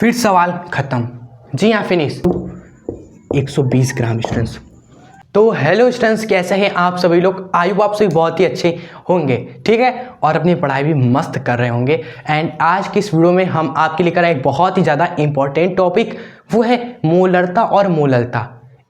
फिर सवाल खत्म। जी हाँ, फिनिश। 120 ग्राम स्टूडेंट्स। तो हेलो स्टूडेंट्स, कैसे हैं आप सभी लोग? आई होप आप सभी बहुत ही अच्छे होंगे, ठीक है, और अपनी पढ़ाई भी मस्त कर रहे होंगे। एंड आज की इस वीडियो में हम आपके लेकर आए एक बहुत ही ज़्यादा इंपॉर्टेंट टॉपिक, वो है मोलरता और मोललता।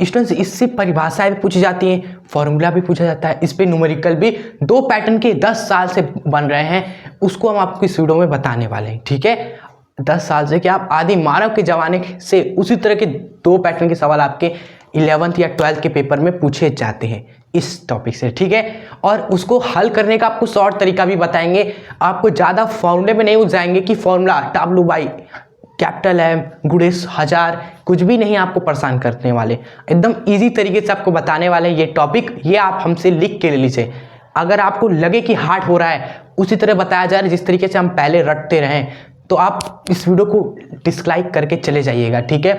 स्टूडेंट्स, इससे परिभाषाएं भी पूछी जाती हैं, फॉर्मूला भी पूछा जाता है, इस पे न्यूमेरिकल भी 2 पैटर्न के 10 साल से बन रहे हैं, उसको हम आपको इस वीडियो में बताने वाले हैं, ठीक है। 10 साल से क्या, आप आदि मानव के जमाने से उसी तरह के 2 पैटर्न के सवाल आपके 11th या 12th के पेपर में पूछे जाते हैं इस टॉपिक से, ठीक है। और उसको हल करने का आपको शॉर्ट तरीका भी बताएंगे। आपको ज़्यादा फॉर्मूले में नहीं उलझ जाएंगे कि formula W by capital M गुणिस 1000, कुछ भी नहीं आपको परेशान करने वाले, एकदम इजी तरीके से आपको बताने वाले ये टॉपिक। ये आप हमसे लिख के ले लीजिए। अगर आपको लगे कि हार्ड हो रहा है, उसी तरह बताया जा रहा है जिस तरीके से हम पहले रटते रहें, तो आप इस वीडियो को डिसलाइक करके चले जाइएगा, ठीक है।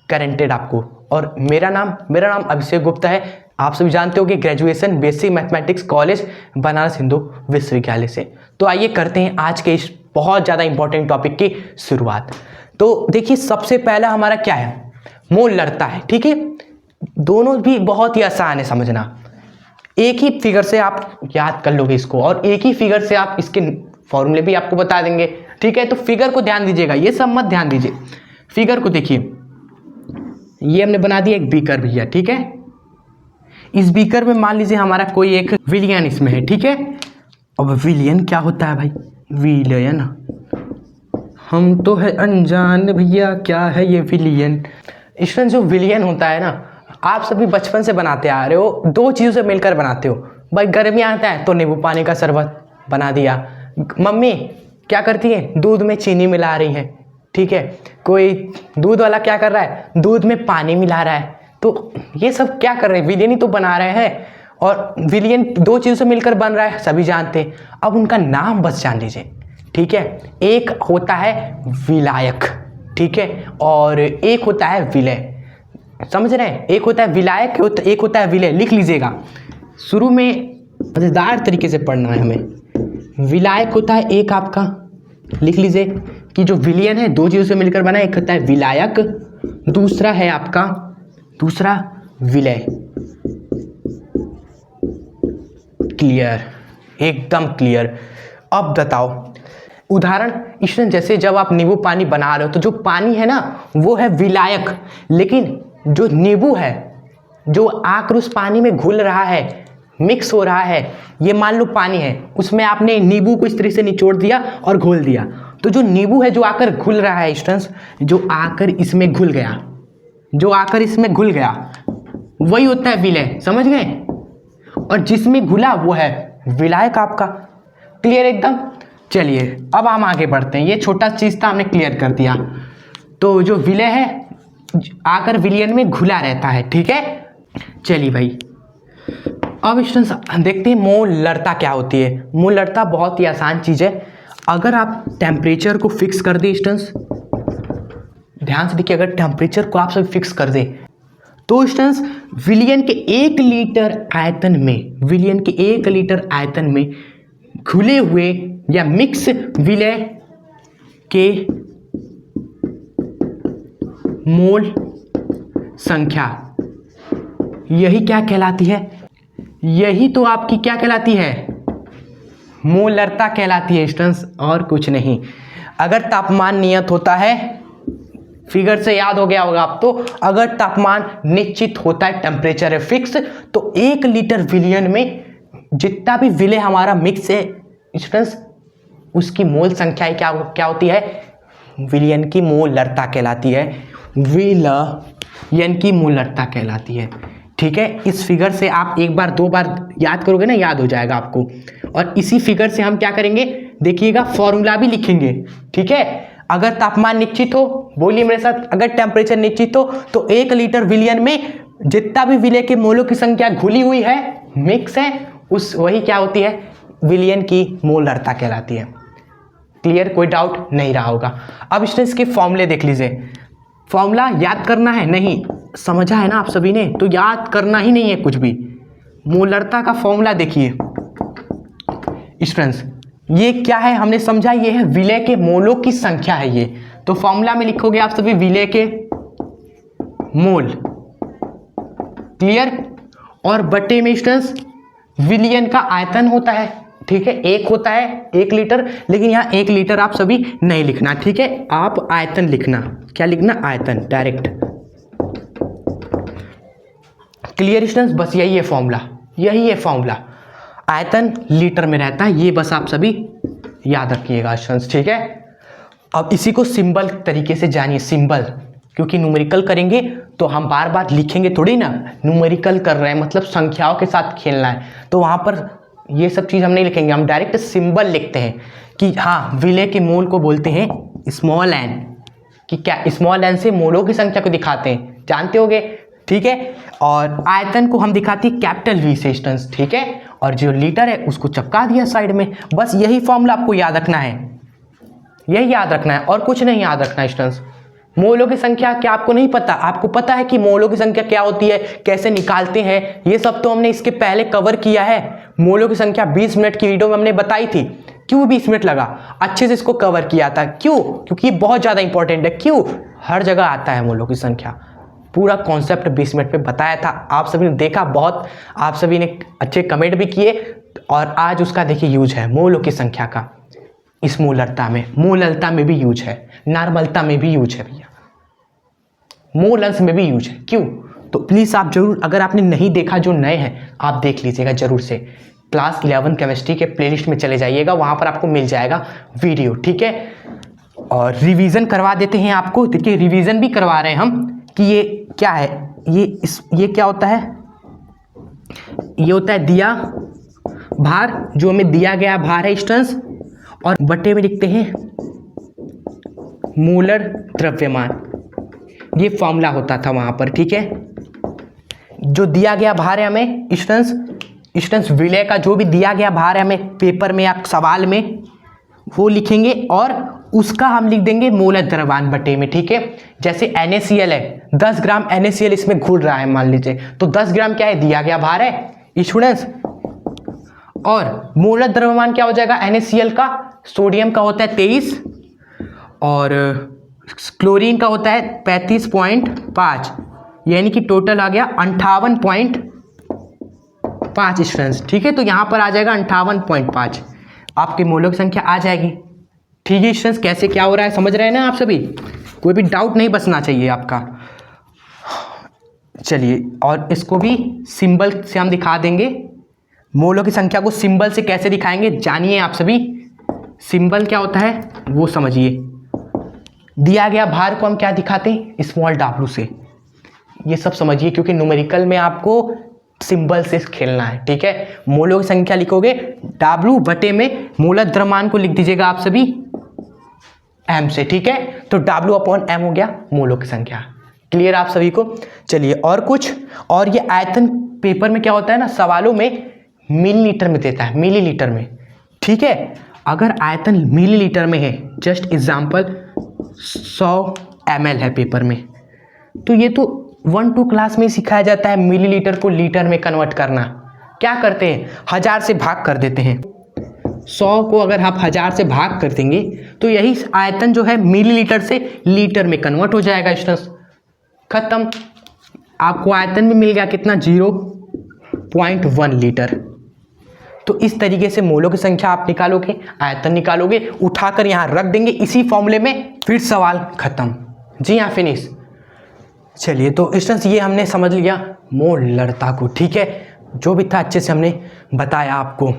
गारंटेड आपको। और मेरा नाम अभिषेक गुप्ता है। आप सभी जानते हो कि graduation basic mathematics college Banaras Hindu विश्वविद्यालय से। तो आइए करते हैं आज के इस बहुत ज़्यादा इंपॉर्टेंट टॉपिक की शुरुआत। तो देखिए, सबसे पहला हमारा क्या है, मोलरता है, ठीक है। दोनों भी बहुत ही आसान है समझना। एक ही फिगर से आप याद कर लोगे इसको, और एक ही फिगर से आप इसके फॉर्मूले भी आपको बता देंगे, ठीक है। तो फिगर को ध्यान दीजिएगा, ये सब मत ध्यान दीजिए। फिगर को देखिए, ये हमने बना दिया एक बीकर भैया, ठीक है। इस बीकर में मान लीजिए हमारा कोई एक विलियन इसमें है, ठीक है। अब विलियन क्या होता है भाई? विलियन, हम तो है अनजान भैया, क्या है ये विलियन? स्टूडेंट, जो विलियन होता है ना, आप सभी बचपन से बनाते आ रहे हो, 2 चीज़ों से मिलकर बनाते हो भाई। गर्मी आता है तो नींबू पानी का शरबत बना दिया। मम्मी क्या करती है? दूध में चीनी मिला रही है, ठीक है। कोई दूध वाला क्या कर रहा है? दूध में पानी मिला रहा है। तो ये सब क्या कर रहे हैं? विलियन ही तो बना रहे हैं। और विलियन 2 चीज़ों से मिलकर बन रहा है, सभी जानते हैं। अब उनका नाम बस जान लीजिए, ठीक है। एक होता है विलायक, ठीक है, और एक होता है विलय। समझ रहे हैं? एक होता है विलायक, एक होता है विलय। लिख लीजिएगा, शुरू में मज़ेदार तरीके से पढ़ना है हमें। विलायक होता है एक आपका, लिख लीजिए कि जो विलियन है 2 चीज़ों से मिलकर बना है, एक होता है विलायक, दूसरा है आपका विलय। क्लियर? एकदम क्लियर। अब बताओ उदाहरण, स्टूडेंट, जैसे जब आप नींबू पानी बना रहे हो तो जो पानी है ना, वो है विलायक, लेकिन जो नींबू है, जो आकर उस पानी में घुल रहा है, मिक्स हो रहा है, ये मान लो पानी है, उसमें आपने नींबू को इस तरह से निचोड़ दिया और घोल दिया, तो जो नींबू है जो आकर घुल रहा है स्टूडेंट्स, जो आकर इसमें घुल गया, वही होता है विलय। समझ गए? और जिसमें घुला वो है विलायक आपका। क्लियर एकदम? चलिए अब हम आगे बढ़ते हैं। ये छोटा चीज़ था, हमने क्लियर कर दिया। तो जो विलय है आकर विलियन में घुला रहता है, ठीक है। चलिए भाई, अब स्टूडेंट्स देखते हैं मोलरता क्या होती है। मोलरता बहुत ही आसान चीज़ है। अगर आप टेम्परेचर को फिक्स कर दें स्टूडेंट्स, ध्यान से देखिए, अगर टेम्परेचर को आप सब फिक्स कर दें तो स्टूडेंट्स विलियन के 1 लीटर आयतन में घुले हुए या मिक्स विलय के मोल संख्या, यही क्या कहलाती है? यही तो आपकी क्या कहलाती है? मोलरता कहलाती है स्टूडेंट्स, और कुछ नहीं। अगर तापमान नियत होता है, फिगर से याद हो गया होगा आप तो, अगर तापमान निश्चित होता है, टेम्परेचर है फिक्स, तो 1 लीटर विलियन में जितना भी विलय हमारा मिक्स है स्टूडेंट्स, उसकी मोल संख्या क्या होती है? विलियन की मोलरता कहलाती है। विलयन की मोलरता कहलाती है, ठीक है। इस फिगर से आप 1 बार 2 बार याद करोगे ना, याद हो जाएगा आपको। और इसी फिगर से हम क्या करेंगे, देखिएगा, फॉर्मूला भी लिखेंगे, ठीक है। अगर तापमान निश्चित हो, बोलिए मेरे साथ, अगर टेम्परेचर निश्चित हो, तो 1 लीटर विलियन में जितना भी विलय के मोलों की संख्या घुली हुई है, मिक्स है, वही क्या होती है? विलियन की मोलरता कहलाती है। क्लियर? कोई डाउट नहीं रहा होगा। अब स्टूडेंट्स के फॉर्मूले देख लीजिए। फॉर्मूला याद करना है नहीं, समझा है ना आप सभी ने? तो याद करना ही नहीं है कुछ भी। मोलरता का फॉर्मूला देखिए स्टूडेंट्स, ये क्या है हमने समझा, ये है विलय के मोलों की संख्या है ये। तो फॉर्मूला में लिखोगे आप सभी विलेय के मोल, क्लियर, और बटे में स्टूडेंट्स विलियन का आयतन होता है, ठीक है, एक होता है 1 लीटर, लेकिन यहाँ 1 लीटर आप सभी नहीं लिखना, ठीक है, आप आयतन लिखना। क्या लिखना? आयतन, डायरेक्ट। Clear students? बस यही है फॉर्मूला, यही है फॉर्मूला। आयतन लीटर में रहता है, ये बस आप सभी याद रखिएगा स्टूडेंट्स, ठीक है। अब इसी को सिंबल तरीके से जानिए, सिंबल, क्योंकि न्यूमेरिकल करेंगे तो हम बार बार लिखेंगे थोड़ी ना, न्यूमेरिकल कर रहे हैं मतलब संख्याओं के साथ खेलना है, तो वहाँ पर ये सब चीज़ हम नहीं लिखेंगे, हम डायरेक्ट सिंबल लिखते हैं कि हाँ विलेय के मोल को बोलते हैं स्मॉल एन, कि क्या स्मॉल एन से मोलों की संख्या को दिखाते हैं, जानते होगे, ठीक है। और आयतन को हम दिखाते हैं कैपिटल वी से स्टूडेंट्स, ठीक है, और जो लीटर है उसको चपका दिया साइड में। बस यही फॉर्मूला आपको याद रखना है, यही याद रखना है और कुछ नहीं याद रखना है स्टूडेंट्स। मोलों की संख्या क्या आपको नहीं पता? आपको पता है कि मोलों की संख्या क्या होती है, कैसे निकालते हैं, ये सब तो हमने इसके पहले कवर किया है। मोलों की संख्या 20 मिनट की वीडियो में हमने बताई थी। क्यों 20 मिनट लगा? अच्छे से इसको कवर किया था। क्यों? क्योंकि ये बहुत ज़्यादा इंपॉर्टेंट है। क्यों? हर जगह आता है मोलों की संख्या, पूरा कॉन्सेप्ट 20 मिनट पे बताया था, आप सभी ने देखा, बहुत आप सभी ने अच्छे कमेंट भी किए, और आज उसका देखिए यूज है मोलों की संख्या का, इस मोलरता में, मोललता में भी यूज है, नॉर्मलता में भी यूज है भैया, मोल अंश में भी यूज है। क्यों? तो प्लीज़ आप जरूर, अगर आपने नहीं देखा, जो नए हैं आप देख लीजिएगा जरूर से, क्लास 11 केमिस्ट्री के प्लेलिस्ट में चले जाइएगा, वहाँ पर आपको मिल जाएगा वीडियो, ठीक है। और रिवीजन करवा देते हैं आपको, देखिए रिवीजन भी करवा रहे हैं हम कि ये क्या है, ये क्या होता है, ये होता है दिया भार, जो हमें दिया गया भार है स्टूडेंट्स, और बटे में लिखते हैं मोलर द्रव्यमान, ये फॉर्मूला होता था वहाँ पर, ठीक है। जो दिया गया भार है हमें स्टूडेंट्स विलेय का जो भी दिया गया भार है हमें पेपर में या सवाल में, वो लिखेंगे और उसका हम लिख देंगे मोलर द्रव्यमान बटे में, ठीक है। जैसे NaCl है, 10 ग्राम NaCl इसमें घुल रहा है मान लीजिए, तो 10 ग्राम क्या है? दिया गया भार है स्टूडेंट्स, और मोलर द्रव्यमान क्या हो जाएगा? NaCl का, सोडियम का होता है 23 और क्लोरीन का होता है 35.5, यानी कि टोटल आ गया 58.5 स्टूडेंट्स, ठीक है। तो यहाँ पर आ जाएगा 58.5, आपके मोलों की संख्या आ जाएगी, ठीक है स्टूडेंट्स। कैसे क्या हो रहा है समझ रहे हैं ना आप सभी? कोई भी डाउट नहीं बचना चाहिए आपका। चलिए, और इसको भी सिंबल से हम दिखा देंगे, मोलों की संख्या को सिंबल से कैसे दिखाएंगे जानिए आप सभी। सिंबल क्या होता है वो समझिए। दिया गया भार को हम क्या दिखाते हैं? स्मॉल w से, ये सब समझिए, क्योंकि न्यूमेरिकल में आपको सिंबल से खेलना है, ठीक है। मोलों की संख्या लिखोगे w बटे में मोलर द्रव्यमान को लिख दीजिएगा आप सभी m से, ठीक है। तो w/m हो गया मोलों की संख्या। क्लियर आप सभी को? चलिए, और कुछ, और ये आयतन पेपर में क्या होता है ना, सवालों में मिलीलीटर में देता है, मिलीलीटर में, ठीक है। अगर आयतन मिलीलीटर में है, जस्ट एग्जाम्पल 100 ml है पेपर में, तो ये तो 1-2 क्लास में सिखाया जाता है मिलीलीटर को लीटर में कन्वर्ट करना। क्या करते हैं? 1000 से भाग कर देते हैं। 100 को अगर आप 1000 से भाग कर देंगे तो यही आयतन जो है मिलीलीटर से लीटर में कन्वर्ट हो जाएगा स्टूडेंट्स, खत्म। आपको आयतन भी मिल गया कितना? 0.1 लीटर। तो इस तरीके से मोलों की संख्या आप निकालोगे, आयतन निकालोगे, उठाकर यहाँ रख देंगे इसी फॉर्मूले में, फिर सवाल खत्म। जी हाँ, फिनिश। चलिए, तो स्टूडेंट्स ये हमने समझ लिया मोलरता को, ठीक है, जो भी था अच्छे से हमने बताया आपको।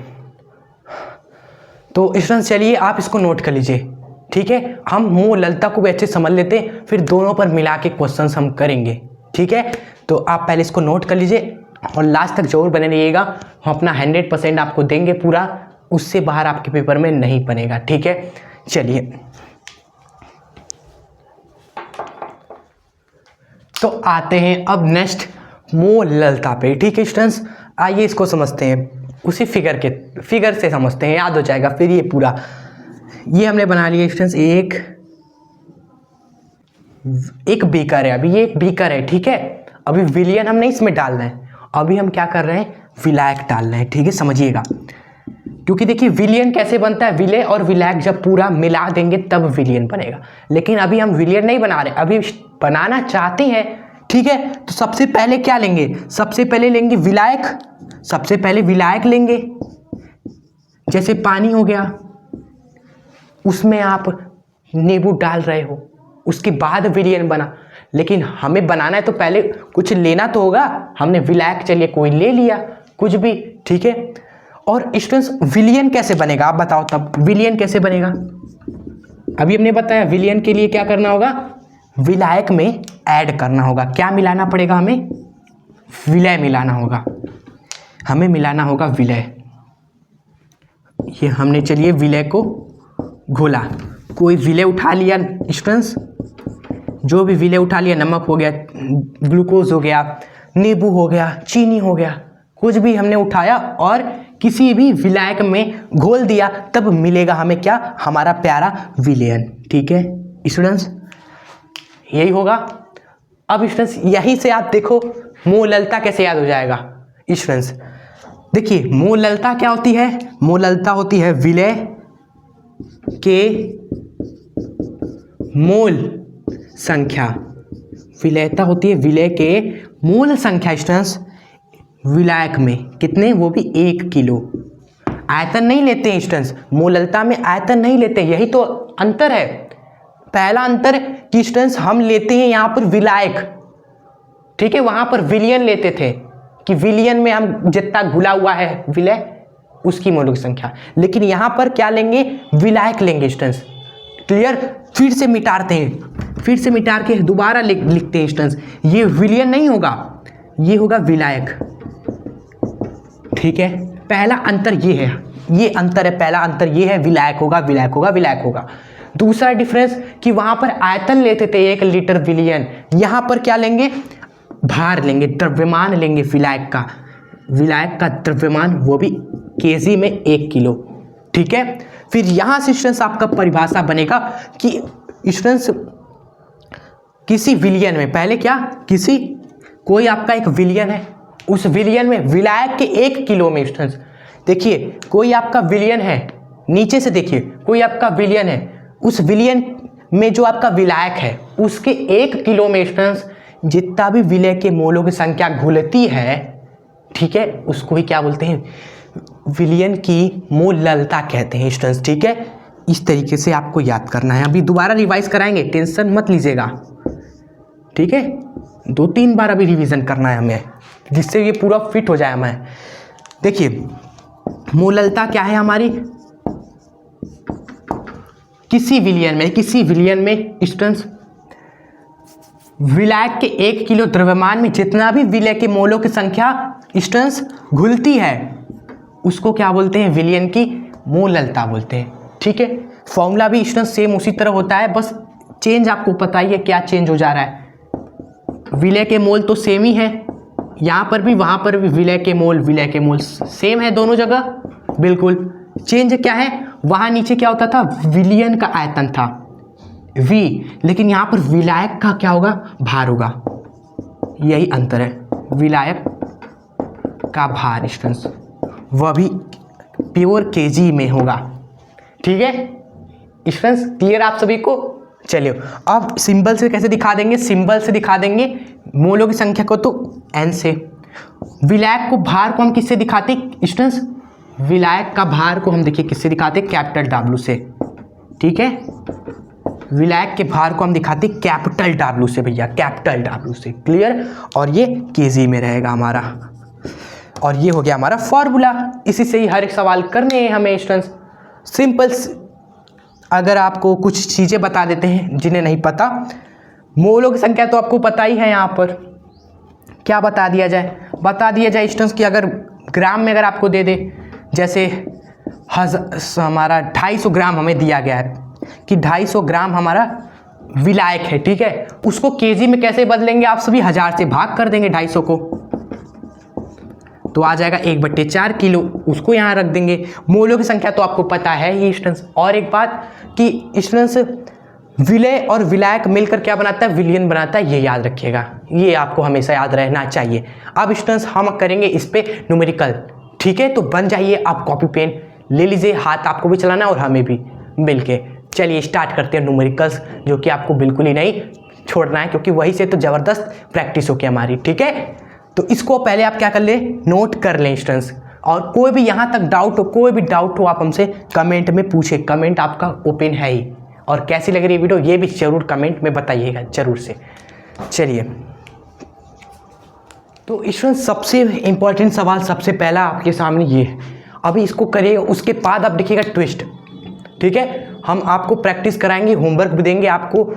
तो स्टूडेंट्स चलिए आप इसको नोट कर लीजिए, ठीक है। हम मोलरता को भी अच्छे समझ लेते हैं, फिर दोनों पर मिला के क्वेश्चंस हम करेंगे, ठीक है। तो आप पहले इसको नोट कर लीजिए और लास्ट तक जरूर बने रहिएगा, हम अपना 100% आपको देंगे पूरा, उससे बाहर आपके पेपर में नहीं बनेगा, ठीक है। चलिए, तो आते हैं अब नेक्स्ट मोलरता पे, ठीक है स्टूडेंट्स। आइए इसको समझते हैं, उसी फिगर से समझते हैं, याद हो जाएगा फिर ये पूरा। ये हमने बना लिया स्टूडेंट्स, एक बीकर है, अभी ये एक बीकर है, ठीक है। अभी विलियन हम नहीं इसमें डाल रहे हैं, अभी हम क्या कर रहे हैं? विलायक डाल रहे हैं, ठीक है, समझिएगा। क्योंकि देखिए विलियन कैसे बनता है, विलय और विलायक जब पूरा मिला देंगे तब विलियन बनेगा। लेकिन अभी हम विलियन नहीं बना रहे, अभी बनाना चाहते हैं, ठीक है। तो सबसे पहले क्या लेंगे, सबसे पहले लेंगे विलायक, सबसे पहले विलायक लेंगे। जैसे पानी हो गया, उसमें आप नींबू डाल रहे हो, उसके बाद विलियन बना। लेकिन हमें बनाना है तो पहले कुछ लेना तो होगा। हमने विलायक चलिए कोई ले लिया, कुछ भी, ठीक है। और स्टूडेंट्स विलियन कैसे बनेगा आप बताओ, तब विलियन कैसे बनेगा। अभी हमने बताया विलियन के लिए क्या करना होगा, विलायक में ऐड करना होगा। क्या मिलाना पड़ेगा हमें, विलय मिलाना होगा, हमें मिलाना होगा विलय। ये हमने चलिए विलय को घोला, कोई विलय उठा लिया स्टूडेंट्स, जो भी विलय उठा लिया, नमक हो गया, ग्लूकोज हो गया, नींबू हो गया, चीनी हो गया, कुछ भी हमने उठाया और किसी भी विलायक में घोल दिया, तब मिलेगा हमें क्या, हमारा प्यारा विलयन, ठीक है स्टूडेंट्स, यही होगा। अब स्टूडेंट्स यहीं से आप देखो मोललता कैसे याद हो जाएगा। स्टूडेंट्स देखिए मोललता क्या होती है, मोललता होती है विलय के मोल संख्या, विलयता होती है विलय के मोल संख्या स्टूडेंट्स, विलायक में कितने, वो भी 1 किलो। आयतन नहीं लेते हैं स्टूडेंट्स, मोललता में आयतन नहीं लेते, यही तो अंतर है। पहला अंतर कि स्टूडेंट्स हम लेते हैं यहाँ पर विलायक, ठीक है, वहाँ पर विलियन लेते थे कि विलियन में हम जितना घुला हुआ है विलय उसकी मोलों की संख्या। लेकिन यहाँ पर क्या लेंगे, विलायक लेंगे स्टूडेंट्स, क्लियर। फिर से मिटाते हैं, फिर से मिटा के दोबारा लिखते हैं स्टूडेंट्स, ये विलियन नहीं होगा, ये होगा विलायक, ठीक है। पहला अंतर ये है, ये अंतर है, पहला अंतर ये है, विलायक होगा, विलायक होगा, विलायक होगा। दूसरा डिफरेंस कि वहां पर आयतन लेते थे 1 लीटर विलियन, यहां पर क्या लेंगे, भार लेंगे, द्रव्यमान लेंगे विलायक का, विलायक का द्रव्यमान वो भी केजी में 1 किलो, ठीक है। फिर यहां से स्टूडेंट्स आपका परिभाषा बनेगा कि स्टूडेंट्स किसी विलियन में, पहले क्या, किसी कोई आपका एक विलियन है, उस विलियन में विलायक के 1 किलो में स्टूडेंट्स देखिए कोई आपका विलियन है, नीचे से देखिए कोई आपका विलियन है, उस विलियन में जो आपका विलायक है उसके 1 किलो में स्टूडेंट्स जितना भी विलय के मोलों की संख्या घुलती है, ठीक है, उसको ही क्या बोलते हैं, विलियन की मोललता कहते हैं स्टूडेंट्स, ठीक है। इस तरीके से आपको याद करना है, अभी दोबारा रिवाइज कराएंगे, टेंशन मत लीजिएगा, ठीक है। 2-3 बार अभी रिवीजन करना है हमें, जिससे ये पूरा फिट हो जाए हमें। देखिए मोललता क्या है हमारी, किसी विलियन में स्टूडेंट्स विलायक के 1 किलो द्रव्यमान में जितना भी विलय के मोलों की संख्या स्टूडेंट्स घुलती है उसको क्या बोलते हैं, विलियन की मोललता बोलते हैं, ठीक है। फॉर्मूला भी स्टूडेंट्स सेम उसी तरह होता है, बस चेंज आपको पता ही है क्या चेंज हो जा रहा है। विलय के मोल तो सेम ही है, यहाँ पर भी वहाँ पर भी विलय के मोल सेम है दोनों जगह, बिल्कुल। चेंज क्या है, वहाँ नीचे क्या होता था, विलियन का आयतन था V, लेकिन यहाँ पर विलायक का क्या होगा, भार होगा, यही अंतर है, विलायक का भार स्टूडेंट्स वह भी प्योर केजी में होगा, ठीक है स्टूडेंट्स, क्लियर आप सभी को। चलिए अब सिंबल से कैसे दिखा देंगे, सिंबल से दिखा देंगे मोलों की संख्या को तो n से। विलायक को भार को हम किससे दिखाते स्टूडेंट्स, विलायक का भार को हम देखिए किससे दिखाते, कैपिटल W से, ठीक है। विलायक के भार को हम दिखाते कैपिटल W से भैया, कैपिटल W से, क्लियर। और ये केजी में रहेगा हमारा, और ये हो गया हमारा फॉर्मूला। इसी से ही हर एक सवाल करने हैं हमें स्टूडेंट्स, सिंपल। अगर आपको कुछ चीज़ें बता देते हैं जिन्हें नहीं पता, मोलों की संख्या तो आपको पता ही है, यहाँ पर क्या बता दिया जाए स्टूडेंट्स कि अगर ग्राम में अगर आपको दे दे, जैसे हमारा 250 ग्राम हमें दिया गया है कि 250 ग्राम हमारा विलायक है, ठीक है, उसको केजी में कैसे बदलेंगे आप सभी, 1000 से भाग कर देंगे 250 को, तो आ जाएगा 1/4 किलो, उसको यहाँ रख देंगे। मोलों की संख्या तो आपको पता है ही स्टूडेंट्स। और एक बात कि स्टूडेंट्स विलय और विलायक मिलकर क्या बनाता है, विलियन बनाता है, ये याद रखिएगा, ये आपको हमेशा याद रहना चाहिए। अब स्टूडेंट्स हम करेंगे इस पे न्यूमेरिकल, ठीक है, तो बन जाइए आप कॉपी पेन ले लीजिए, हाथ आपको भी चलाना है और हमें भी मिलके। चलिए स्टार्ट करते हैं न्यूमेरिकल्स, जो कि आपको बिल्कुल ही नहीं छोड़ना है, क्योंकि वही से तो ज़बरदस्त प्रैक्टिस होगी हमारी, ठीक है। तो इसको पहले आप क्या कर ले, नोट कर लें स्टूडेंट्स। और कोई भी यहाँ तक डाउट हो, कोई भी डाउट हो, आप हमसे कमेंट में पूछे, कमेंट आपका ओपन है ही। और कैसी लग रही है वीडियो ये भी जरूर कमेंट में बताइएगा जरूर से। चलिए तो स्टूडेंट्स सबसे इम्पोर्टेंट सवाल सबसे पहला आपके सामने ये है, अभी इसको करिएगा, उसके बाद आप देखिएगा ट्विस्ट, ठीक है। हम आपको प्रैक्टिस कराएंगे, होमवर्क भी देंगे, आपको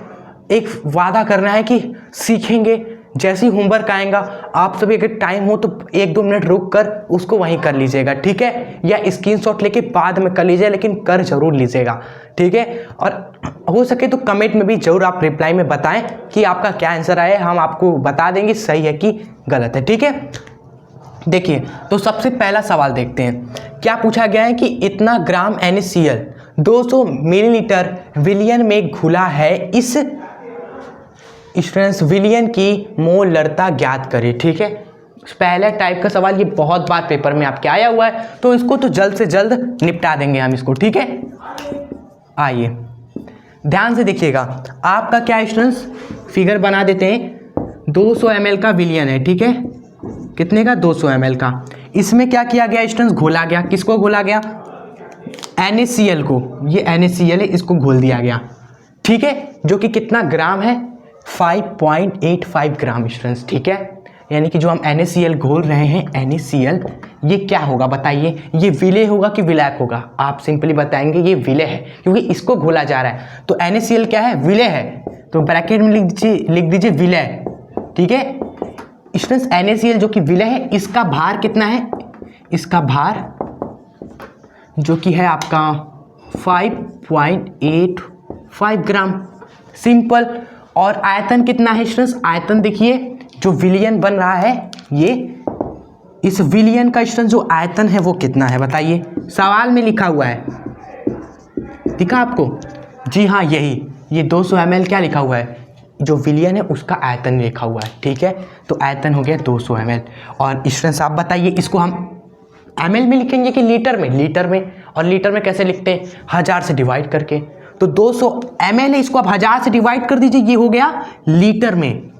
एक वादा करना है कि सीखेंगे। जैसे ही होमवर्क आएगा आप सभी अगर टाइम हो तो 1-2 मिनट रुक कर उसको वहीं कर लीजिएगा, ठीक है, या स्क्रीनशॉट लेके बाद में कर लीजिए, लेकिन कर जरूर लीजिएगा, ठीक है। और हो सके तो कमेंट में भी जरूर आप रिप्लाई में बताएं कि आपका क्या आंसर आया है, हम आपको बता देंगे सही है कि गलत है, ठीक है। देखिए तो सबसे पहला सवाल देखते हैं, क्या पूछा गया है कि इतना ग्राम NaCl 200 मिलीलीटर विलियन में घुला है, इस स्टूडेंट्स विलियन की मोलरता ज्ञात करें, ठीक है। पहले टाइप का सवाल, ये बहुत बार पेपर में आपके आया हुआ है, तो इसको तो जल्द से जल्द निपटा देंगे हम इसको, ठीक है। आइए ध्यान से देखिएगा, आपका क्या स्टूडेंट्स फिगर बना देते हैं, 200 ml का विलियन है, ठीक है, कितने का, 200 ml का। इसमें क्या किया गया स्टूडेंट्स, घोला गया, किसको घोला गया, NaCl को, ये NaCl है, इसको घोल दिया गया, ठीक है, जो कि कितना ग्राम है, 5.85 ग्राम स्टूडेंट्स, ठीक है। यानी कि जो हम NaCl घोल रहे हैं, NaCl ये क्या होगा बताइए, ये विलय होगा कि विलायक होगा, आप सिंपली बताएंगे ये विलय है, क्योंकि इसको घोला जा रहा है। तो NaCl क्या है, विलय है, तो ब्रैकेट में लिख दीजिए विलय, ठीक है। स्टूडेंट्स NaCl जो कि विलय है, इसका भार कितना है, इसका भार जो कि है आपका 5.85 ग्राम, सिंपल। और आयतन कितना है स्टूडेंट्स, आयतन देखिए जो विलियन बन रहा है, ये इस विलियन का स्टूडेंट्स जो आयतन है वो कितना है बताइए, सवाल में लिखा हुआ है, दिखा आपको, जी हाँ यही, ये 200 ml क्या लिखा हुआ है, जो विलियन है उसका आयतन लिखा हुआ है, ठीक है। तो आयतन हो गया 200 ml। और स्टूडेंट्स आप बताइए इसको हम ml में लिखेंगे कि लीटर में, लीटर में, और लीटर में कैसे लिखते हैं, 1000 से डिवाइड करके। तो 200 ml है, इसको आप 1000 से डिवाइड कर दीजिए, ये हो गया लीटर में,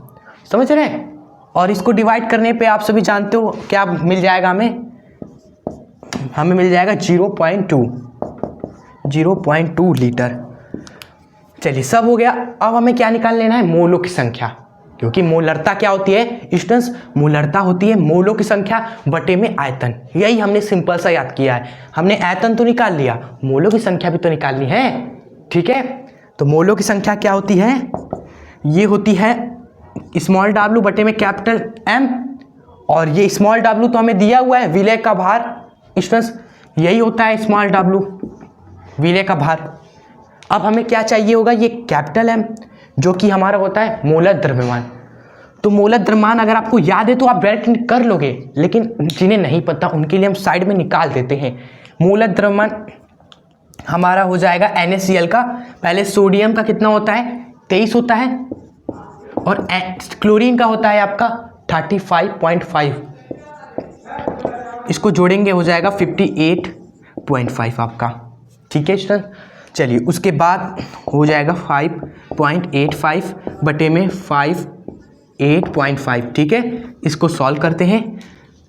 समझ रहे हैं। और इसको डिवाइड करने पे आप सभी जानते हो क्या मिल जाएगा, हमें मिल जाएगा 0.2 लीटर। चलिए सब हो गया, अब हमें क्या निकाल लेना है, मोलों की संख्या, क्योंकि मोलरता क्या होती है स्टूडेंट्स, मोलरता होती है मोलों की संख्या बटे में आयतन। यही हमने सिंपल सा याद किया है, हमने आयतन तो निकाल लिया, मोलों की संख्या भी तो निकालनी है, ठीक है। तो मोलों की संख्या क्या होती है, ये होती है स्मॉल w बटे में कैपिटल M, और ये स्मॉल w तो हमें दिया हुआ है, विलय का भार स्टूडेंट्स, यही होता है स्मॉल w, विलय का भार। अब हमें क्या चाहिए होगा, ये कैपिटल M जो कि हमारा होता है मोलर द्रव्यमान। तो मोलर द्रव्यमान अगर आपको याद है तो आप डायरेक्ट कर लोगे, लेकिन जिन्हें नहीं पता उनके लिए हम साइड में निकाल देते हैं। मोलर द्रव्यमान हमारा हो जाएगा NaCl का, पहले सोडियम का कितना होता है, 23 होता है, और क्लोरीन का होता है आपका 35.5, इसको जोड़ेंगे हो जाएगा 58.5 आपका, ठीक है स्टूडेंट। चलिए उसके बाद हो जाएगा 5.85 बटे में 8.5, ठीक है। इसको सॉल्व करते हैं।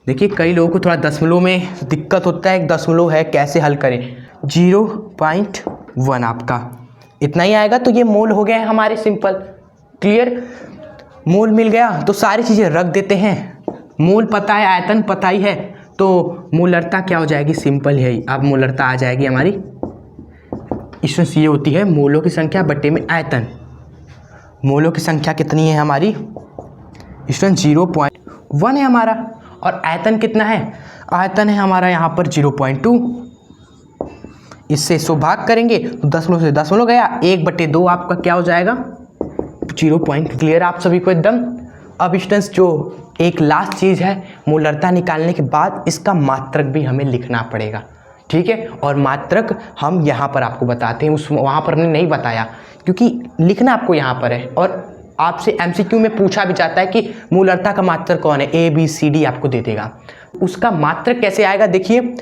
देखिए कई लोगों को थोड़ा दशमलव में दिक्कत होता है, दशमलव है कैसे हल करें, 0.1 आपका इतना ही आएगा। तो ये मोल हो गए हैं हमारे, सिंपल क्लियर, मोल मिल गया तो सारी चीज़ें रख देते हैं, मोल पता है, आयतन पता ही है, तो मोलरता क्या हो जाएगी, सिंपल है, अब मोलरता आ जाएगी हमारी स्टूडेंट्स, ये होती है मोलों की संख्या बटे में आयतन। मोलों की संख्या कितनी है हमारी स्टूडेंट, 0.1 है हमारा, और आयतन कितना है, आयतन है हमारा यहाँ पर 0.2। इससे 100 भाग करेंगे तो दशमलव से दशमलव गया, 1/2 आपका क्या हो जाएगा, 0 पॉइंट। क्लियर आप सभी को एकदम। अब स्टूडेंट्स जो एक लास्ट चीज़ है, मोलरता निकालने के बाद इसका मात्रक भी हमें लिखना पड़ेगा, ठीक है। और मात्रक हम यहाँ पर आपको बताते हैं, उस वहाँ पर हमने नहीं बताया क्योंकि लिखना आपको यहाँ पर है, और आपसे MCQ में पूछा भी जाता है कि मोलरता का मात्रक कौन है, ABCD आपको दे देगा। उसका मात्रक कैसे आएगा, देखिए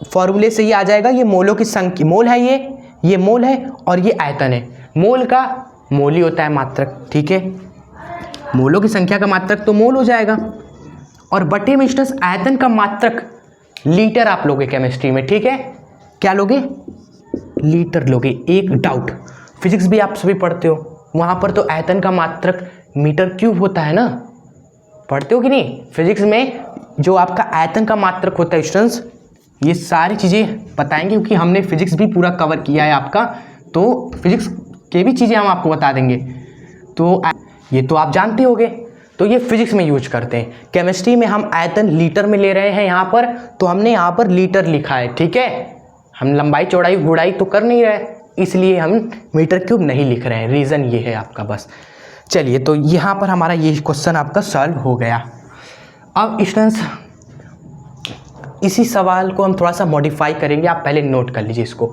फॉर्मूले से ये आ जाएगा, ये मोलों की संख्या, मोल है ये मोल है और ये आयतन है। मोल का मोल ही होता है मात्रक, ठीक है, मोलों की संख्या का मात्रक तो मोल हो जाएगा। और बटे में स्टूडेंट्स आयतन का मात्रक लीटर आप लोगे केमिस्ट्री में, ठीक है, क्या लोगे, लीटर लोगे। एक डाउट, फिजिक्स भी आप सभी पढ़ते हो, वहाँ पर तो आयतन का मात्रक मीटर क्यूब होता है ना, पढ़ते हो कि नहीं फिजिक्स में, जो आपका आयतन का मात्रक होता है स्टूडेंट्स, ये सारी चीज़ें बताएंगे क्योंकि हमने फिजिक्स भी पूरा कवर किया है आपका, तो फिजिक्स के भी चीज़ें हम आपको बता देंगे। तो ये तो आप जानते होगे, तो ये फिजिक्स में यूज करते हैं। केमिस्ट्री में हम आयतन लीटर में ले रहे हैं यहाँ पर, तो हमने यहाँ पर लीटर लिखा है, ठीक है, हम लंबाई चौड़ाई गुड़ाई तो कर नहीं रहे, इसलिए हम मीटर क्यूब नहीं लिख रहे हैं, रीज़न ये है आपका बस। चलिए, तो यहाँ पर हमारा ये क्वेश्चन आपका सॉल्व हो गया। अब स्टूडेंट्स इसी सवाल को हम थोड़ा सा मॉडिफाई करेंगे, आप पहले नोट कर लीजिए इसको।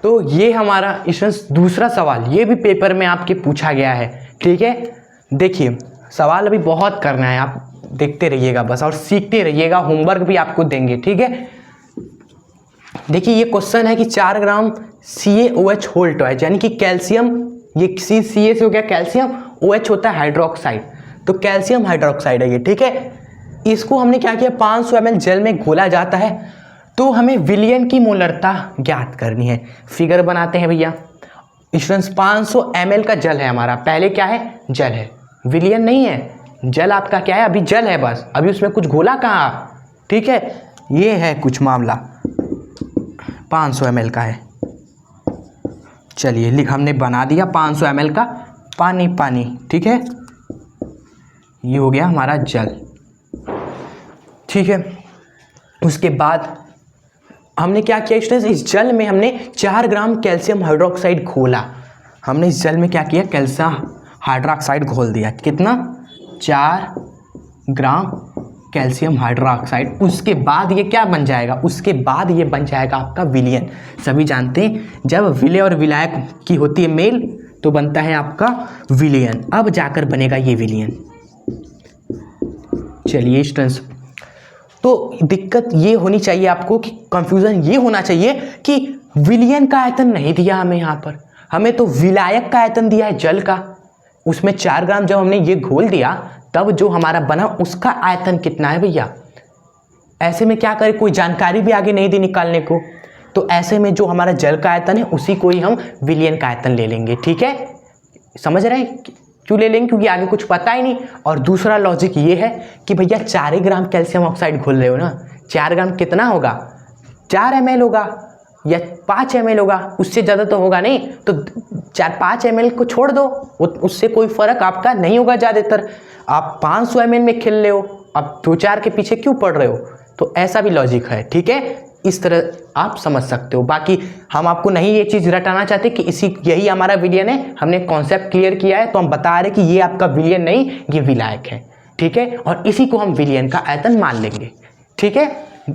तो ये हमारा स्टूडेंट्स दूसरा सवाल, ये भी पेपर में आपके पूछा गया है, ठीक है। देखिए सवाल अभी बहुत करना है, आप देखते रहिएगा बस और सीखते रहिएगा, होमवर्क भी आपको देंगे, ठीक है। देखिए ये क्वेश्चन है कि 4 ग्राम CaOH होल ट्वाइस, यानी कि कैल्शियम, ये Ca से हो गया कैल्शियम, OH होता है हाइड्रोक्साइड, तो कैल्शियम हाइड्रोक्साइड है ये, ठीक है। इसको हमने क्या किया, 500 ml जल में घोला जाता है, तो हमें विलयन की मोलरता ज्ञात करनी है। फिगर बनाते हैं भैया स्टूडेंट्स, 500 ml का जल है हमारा, पहले क्या है, जल है, विलयन नहीं है, जल आपका क्या है, अभी जल है बस, अभी उसमें कुछ घोला कहाँ, ठीक है, ये है कुछ मामला, 500 ml का है। चलिए हमने बना दिया 500 ml का पानी, ठीक है, ये हो गया हमारा जल, ठीक है। उसके बाद हमने क्या किया स्टूडेंट्स, इस जल में हमने 4 ग्राम कैल्शियम हाइड्रोक्साइड घोला, हमने इस जल में क्या किया, कैल्शियम हाइड्रोक्साइड घोल दिया, कितना, 4 ग्राम कैल्शियम हाइड्रोक्साइड। उसके बाद ये क्या बन जाएगा, उसके बाद ये बन जाएगा आपका विलयन। सभी जानते हैं जब विलय और विलायक की होती है मेल तो बनता है आपका विलयन, अब जाकर बनेगा ये विलयन। चलिए स्टूडेंट्स, तो दिक्कत ये होनी चाहिए आपको कि कंफ्यूजन ये होना चाहिए कि विलयन का आयतन नहीं दिया हमें यहाँ पर, हमें तो विलायक का आयतन दिया है जल का, उसमें 4 ग्राम जब हमने ये घोल दिया तब जो हमारा बना उसका आयतन कितना है भैया। ऐसे में क्या करें, कोई जानकारी भी आगे नहीं दी निकालने को, तो ऐसे में जो हमारा जल का आयतन है उसी को ही हम विलयन का आयतन ले लेंगे, ठीक है, समझ रहे हैं क्यों ले लेंगे, क्योंकि आगे कुछ पता ही नहीं। और दूसरा लॉजिक ये है कि भैया 4 ग्राम कैल्शियम ऑक्साइड घोल रहे हो ना, 4 ग्राम कितना होगा, 4 ml होगा या 5 ml होगा, उससे ज़्यादा तो होगा नहीं, तो 4-5 ml को छोड़ दो, उससे कोई फ़र्क आपका नहीं होगा ज़्यादातर। आप 500 ml में खेल रहे हो, अब 2-4 के पीछे क्यों पड़ रहे हो, तो ऐसा भी लॉजिक है, ठीक है, इस तरह आप समझ सकते हो। बाकी हम आपको नहीं ये चीज़ रटाना चाहते कि यही हमारा विलयन है, हमने कॉन्सेप्ट क्लियर किया है, तो हम बता रहे कि ये आपका विलयन नहीं, ये विलायक है, ठीक है, और इसी को हम विलयन का आयतन मान लेंगे, ठीक है,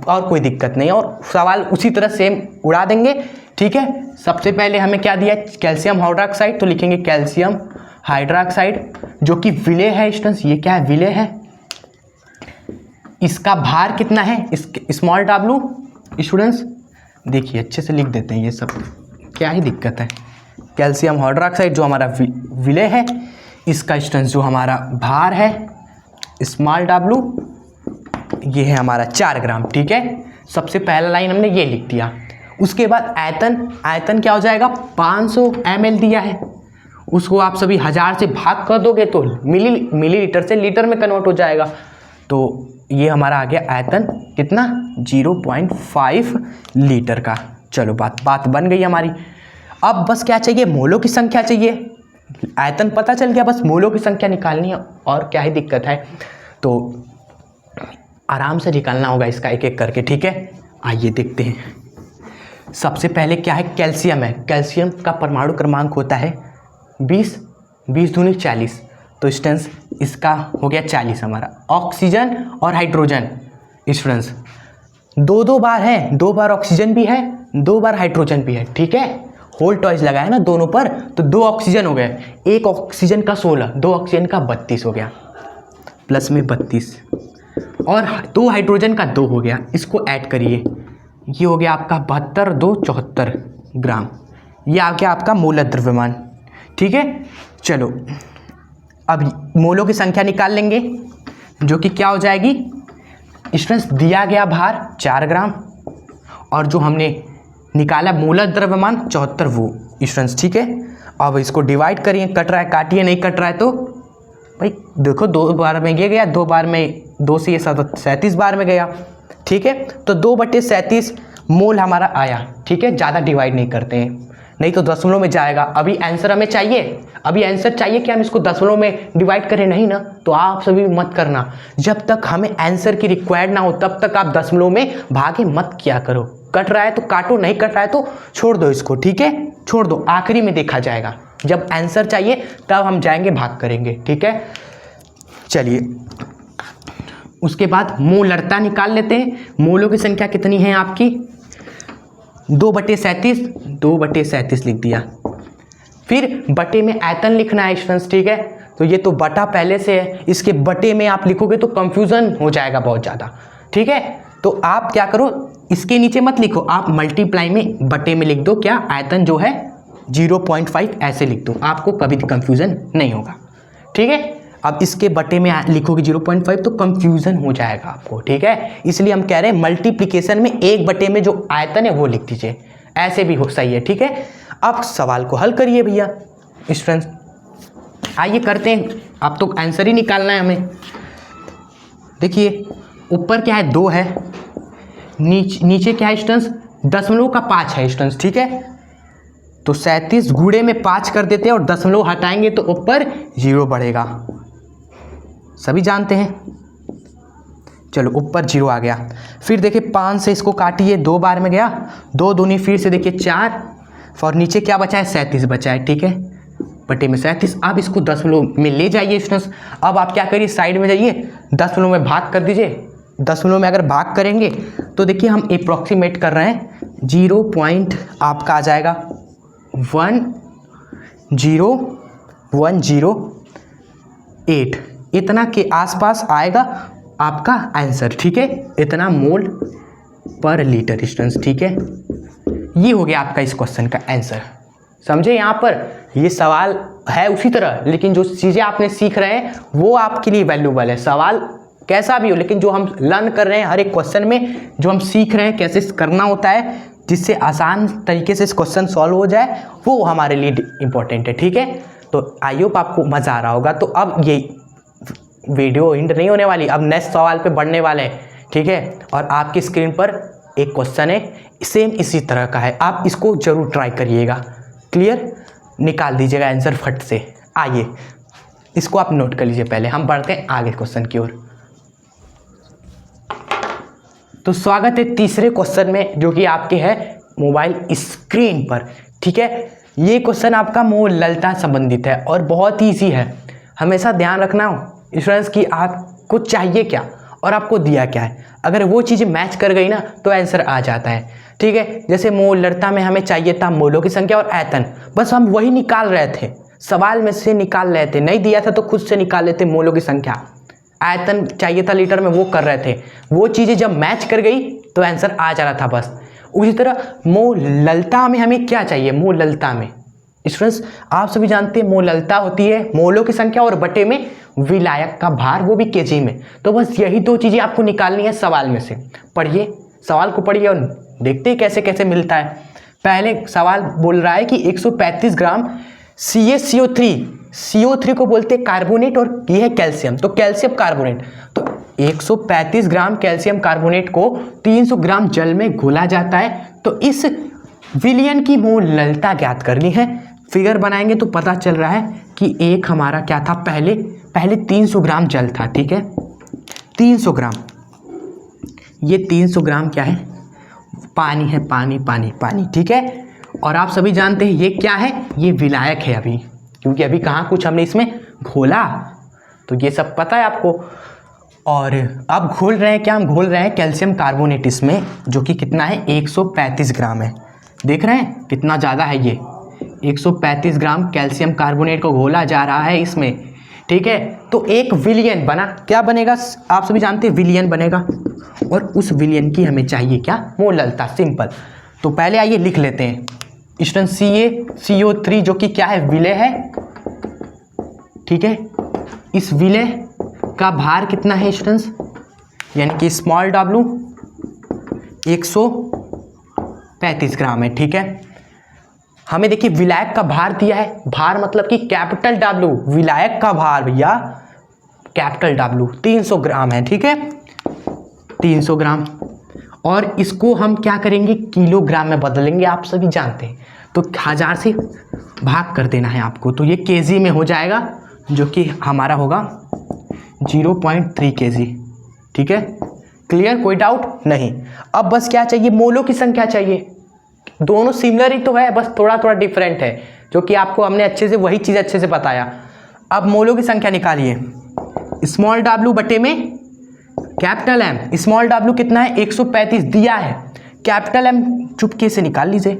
और कोई दिक्कत नहीं, और सवाल उसी तरह सेम उड़ा देंगे, ठीक है। सबसे पहले हमें क्या दिया, कैल्शियम हाइड्रोक्साइड, तो लिखेंगे कैल्शियम हाइड्रोक्साइड जो कि विलय है स्टूडेंट्स, ये क्या है, विलय है, इसका भार कितना है, स्मॉल w स्टूडेंट्स, देखिए अच्छे से लिख देते हैं, ये सब क्या ही दिक्कत है। कैल्शियम हाइड्रोक्साइड जो हमारा विलय है, इसका स्टूडेंट्स जो हमारा भार है स्मॉल w, ये है हमारा 4 ग्राम, ठीक है। सबसे पहला लाइन हमने ये लिख दिया। उसके बाद आयतन क्या हो जाएगा, 500 ml दिया है, उसको आप सभी 1000 से भाग कर दोगे तो मिलीलीटर से लीटर में कन्वर्ट हो जाएगा, तो ये हमारा आ गया आयतन कितना, 0.5 लीटर का। चलो बात बन गई हमारी। अब बस क्या चाहिए, मोलों की संख्या चाहिए, आयतन पता चल गया, बस मोलों की संख्या निकालनी है, और क्या ही दिक्कत है, तो आराम से निकालना होगा इसका एक एक करके, ठीक है। आइए देखते हैं। सबसे पहले क्या है, कैल्शियम है, कैल्शियम का परमाणु क्रमांक होता है 20 दूनी 40, तो स्टूडेंट्स इसका हो गया 40 हमारा। ऑक्सीजन और हाइड्रोजन स्टूडेंट्स 2 बार है, 2 बार ऑक्सीजन भी है, 2 बार हाइड्रोजन भी है, ठीक है, होल टॉइस लगाया ना दोनों पर, तो 2 ऑक्सीजन हो गए, एक ऑक्सीजन का 16, 2 ऑक्सीजन का 32 हो गया, प्लस में 32, और 2 हाइड्रोजन का 2 हो गया, इसको ऐड करिए, ये हो गया आपका 72 2 74 ग्राम, ये आ गया आपका मोलर द्रव्यमान। ठीक है, चलो अब मोलों की संख्या निकाल लेंगे, जो कि क्या हो जाएगी, स्टूडेंट्स दिया गया भार 4 ग्राम और जो हमने निकाला मोलर द्रव्यमान 74 वो स्टूडेंट्स। ठीक है, अब इसको डिवाइड करिए, कट रहा है काटिए, नहीं कट रहा है तो भाई देखो 2 बार में ये गया, 2 बार में 2 से ये 37 बार में गया। ठीक है, तो 2/37 मोल हमारा आया। ठीक है, ज़्यादा डिवाइड नहीं करते हैं, नहीं तो दशमलव में जाएगा। अभी आंसर हमें चाहिए, अभी आंसर चाहिए कि हम इसको दशमलव में डिवाइड करें, नहीं ना, तो आप सभी मत करना। जब तक हमें आंसर की रिक्वायर्ड ना हो तब तक आप दशमलव में भागे मत किया करो। कट रहा है तो काटो, नहीं कट रहा है तो छोड़ दो इसको। ठीक है, छोड़ दो, आखिरी में देखा जाएगा, जब आंसर चाहिए तब हम जाएंगे भाग करेंगे। ठीक है, चलिए उसके बाद मोलरता निकाल लेते हैं। मोलों की संख्या कितनी है आपकी, 2/37, 2/37 लिख दिया। फिर बटे में आयतन लिखना है स्टूडेंट्स। ठीक है, तो ये तो बटा पहले से है, इसके बटे में आप लिखोगे तो कंफ्यूजन हो जाएगा बहुत ज़्यादा। ठीक है, तो आप क्या करो, इसके नीचे मत लिखो, आप मल्टीप्लाई में बटे में लिख दो, क्या आयतन जो है 0.5 ऐसे लिख दो, आपको कभी कंफ्यूजन नहीं होगा। ठीक है, अब इसके बटे में लिखोगे 0.5 तो कंफ्यूजन हो जाएगा आपको। ठीक है, इसलिए हम कह रहे हैं मल्टीप्लिकेशन में 1 बटे में जो आयतन है वो लिख दीजिए, ऐसे भी हो सही है। ठीक है, अब सवाल को हल करिए भैया स्टूडेंट्स, आइए करते हैं। अब तो आंसर ही निकालना है हमें। देखिए ऊपर क्या है, 2 है, नीचे क्या है स्टूडेंट्स, 0.5 है स्टूडेंट्स। ठीक है, तो 37 गुणे में 5 कर देते हैं और दशमलव हटाएंगे तो ऊपर 0 बढ़ेगा, सभी जानते हैं। चलो ऊपर 0 आ गया। फिर देखिए 5 से इसको काटिए, 2 बार में गया, 2 दूनी फिर से देखिए 4 और नीचे क्या बचा है, 37 बचा है। ठीक है, बटे में 37। अब इसको दशमलव में ले जाइए स्टूडेंट्स। अब आप क्या करिए, साइड में जाइए, दशमलव में भाग कर दीजिए। दशमलव में अगर भाग करेंगे तो देखिए हम अप्रॉक्सीमेट कर रहे हैं, 0 पॉइंट आपका आ जाएगा 10108, इतना के आसपास आएगा आपका आंसर। ठीक है, इतना मोल पर लीटर स्टूडेंट्स। ठीक है, ये हो गया आपका इस क्वेश्चन का आंसर। समझे, यहाँ पर ये सवाल है उसी तरह, लेकिन जो चीज़ें आपने सीख रहे हैं वो आपके लिए वैल्यूबल है। सवाल कैसा भी हो, लेकिन जो हम लर्न कर रहे हैं हर एक क्वेश्चन में, जो हम सीख रहे हैं कैसे करना होता है जिससे आसान तरीके से इस क्वेश्चन सॉल्व हो जाए, वो हमारे लिए इम्पोर्टेंट है। ठीक है, तो आई होप आपको मज़ा आ रहा होगा। तो अब ये वीडियो एंड नहीं होने वाली, अब नेक्स्ट सवाल पे बढ़ने वाले हैं। ठीक है, और आपकी स्क्रीन पर एक क्वेश्चन है सेम इसी तरह का है, आप इसको जरूर ट्राई करिएगा। क्लियर, निकाल दीजिएगा आंसर फट से। आइए इसको आप नोट कर लीजिए, पहले हम बढ़ते हैं आगे क्वेश्चन की ओर। तो स्वागत है तीसरे क्वेश्चन में, जो कि आपके है मोबाइल स्क्रीन पर। ठीक है, ये क्वेश्चन आपका मोललता संबंधित है और बहुत ही ईजी है। हमेशा ध्यान रखना स्टूडेंट्स कि आपको चाहिए क्या और आपको दिया क्या है। अगर वो चीज़ें मैच कर गई ना तो आंसर आ जाता है। ठीक है, जैसे मोललता में हमें चाहिए था मोलों की संख्या और आयतन, बस हम वही निकाल रहे थे, सवाल में से निकाल रहे थे। नहीं दिया था तो खुद से निकाल लेते मोलों की संख्या। आयतन चाहिए था लीटर में, वो कर रहे थे। वो चीज़ें जब मैच कर गई तो आंसर आ जा रहा था बस। उसी तरह मोललता में हमें क्या चाहिए, मोललता में स्टूडेंट्स आप सभी जानते हैं मोललता होती है मोलों की संख्या और बटे में विलायक का भार, वो भी केजी में। तो बस यही 2 चीज़ें आपको निकालनी है सवाल में से। पढ़िए, सवाल को पढ़िए और देखते हैं कैसे कैसे मिलता है। पहले सवाल बोल रहा है कि 135 ग्राम CO3 को बोलते हैं कार्बोनेट और ये है कैल्शियम, तो कैल्शियम कार्बोनेट। तो 135 ग्राम कैल्शियम कार्बोनेट को 300 ग्राम जल में घोला जाता है। तो इस विलयन की मोललता ज्ञात करनी है। फिगर बनाएंगे तो पता चल रहा है कि एक हमारा क्या था, पहले 300 ग्राम जल था। ठीक है, 300 ग्राम, ये 300 ग्राम क्या है, पानी है, पानी। ठीक है, और आप सभी जानते हैं ये क्या है, ये विलायक है अभी, क्योंकि अभी कहाँ कुछ हमने इसमें घोला, तो ये सब पता है आपको। और अब घोल रहे हैं क्या, हम घोल रहे हैं कैल्शियम कार्बोनेट इसमें, जो कि कितना है, 135 ग्राम है। देख रहे हैं कितना ज़्यादा है, ये 135 ग्राम कैल्शियम कार्बोनेट को घोला जा रहा है इसमें। ठीक है। तो एक विलियन बना, क्या बनेगा आप सभी जानते हैं, विलियन बनेगा। और उस विलियन की हमें चाहिए क्या, मोललता, सिंपल। तो पहले आइए लिख लेते हैं स्टूडेंट, CaCO3 जो कि क्या है, विलय है, ठीक है। इस विलय का भार कितना है स्टूडेंट्स, यानी कि स्मॉल w 135 ग्राम है, ठीक है। हमें देखिए विलायक का भार दिया है, भार मतलब कि कैपिटल W, विलायक का भार भैया कैपिटल W 300 ग्राम है, ठीक है, 300 ग्राम। और इसको हम क्या करेंगे, किलोग्राम में बदलेंगे, आप सभी जानते हैं। तो 1000 से भाग कर देना है आपको, तो ये केजी में हो जाएगा, जो कि हमारा होगा 0.3 kg, ठीक है। क्लियर, कोई डाउट नहीं। अब बस क्या चाहिए, मोलों की संख्या चाहिए। दोनों सिमिलर ही तो है, बस थोड़ा थोड़ा डिफरेंट है, जो कि आपको हमने अच्छे से वही चीज़ अच्छे से बताया। अब मोलों की संख्या निकालिए, स्मॉल w बटे में कैपिटल M। स्मॉल w कितना है, 135 दिया है, कैपिटल M चुपके से निकाल लीजिए।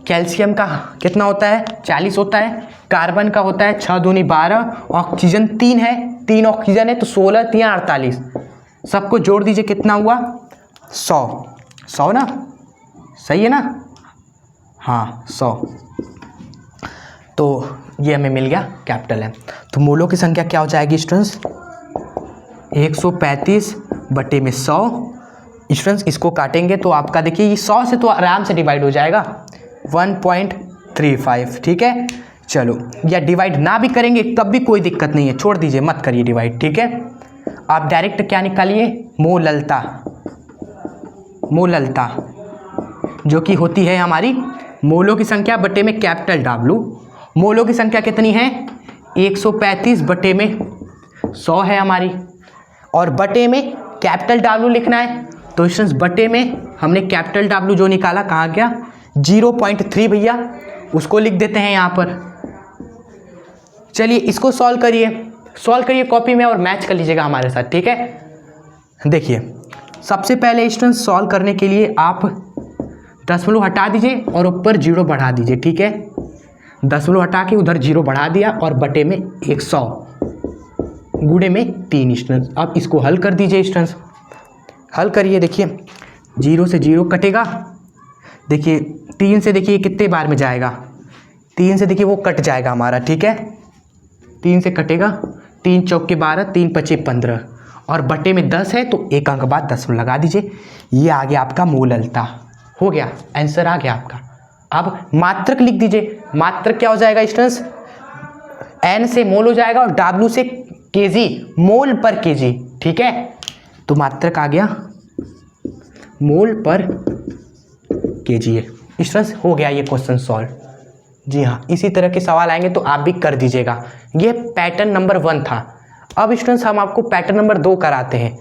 कैल्शियम का कितना होता है, 40 होता है। कार्बन का होता है 6 दूनी 12, ऑक्सीजन 3 है, 3 ऑक्सीजन है, तो 16 3 48, सबको जोड़ दीजिए, कितना हुआ, 100 ना, सही है ना, हाँ 100। तो ये हमें मिल गया कैपिटल M। तो मोलों की संख्या क्या हो जाएगी स्टूडेंट्स, 135 बटे में 100। स्टूडेंट्स इसको काटेंगे तो आपका देखिए ये 100 से तो आराम से डिवाइड हो जाएगा, 1.35, ठीक है। चलो, या डिवाइड ना भी करेंगे तब भी कोई दिक्कत नहीं है, छोड़ दीजिए, मत करिए डिवाइड, ठीक है। आप डायरेक्ट क्या निकालिए, मोललता, मोललता जो कि होती है हमारी मोलों की संख्या बटे में कैपिटल W। मोलों की संख्या कितनी है, 135 बटे में 100 है हमारी, और बटे में कैपिटल W लिखना है। तो स्टूडेंट्स बटे में हमने कैपिटल W जो निकाला कहाँ गया, 0.3 भैया, उसको लिख देते हैं यहाँ पर। चलिए इसको सॉल्व करिए कॉपी में और मैच कर लीजिएगा हमारे साथ, ठीक है। देखिए सबसे पहले स्टूडेंट सॉल्व करने के लिए आप दशमलव हटा दीजिए और ऊपर 0 बढ़ा दीजिए, ठीक है। दशमलव हटा के उधर 0 बढ़ा दिया और बटे में 100 गुणे में 3 स्टूडेंट्स। अब इसको हल कर दीजिए स्टूडेंट्स, हल करिए, देखिए 0 से 0 कटेगा, देखिए 3 से देखिए कितने बार में जाएगा, 3 से देखिए वो कट जाएगा हमारा, ठीक है, 3 से कटेगा, 3 चौके 12, 3 पचे 15, और बटे में 10 है तो एक अंक बाद 10 लगा दीजिए। ये आ गया आपका मोललता, हो गया, आंसर आ गया आपका। अब मात्रक लिख दीजिए, मात्रक क्या हो जाएगा स्टूडेंट्स, N से मोल हो जाएगा और W से केजी, मोल पर केजी, ठीक है। तो मात्रक आ गया मोल पर केजी है। स्टूडेंट्स हो गया ये क्वेश्चन सॉल्व। जी हाँ, इसी तरह के सवाल आएंगे तो आप भी कर दीजिएगा। ये पैटर्न नंबर 1 था। अब स्टूडेंट्स हम आपको पैटर्न नंबर 2 कराते हैं,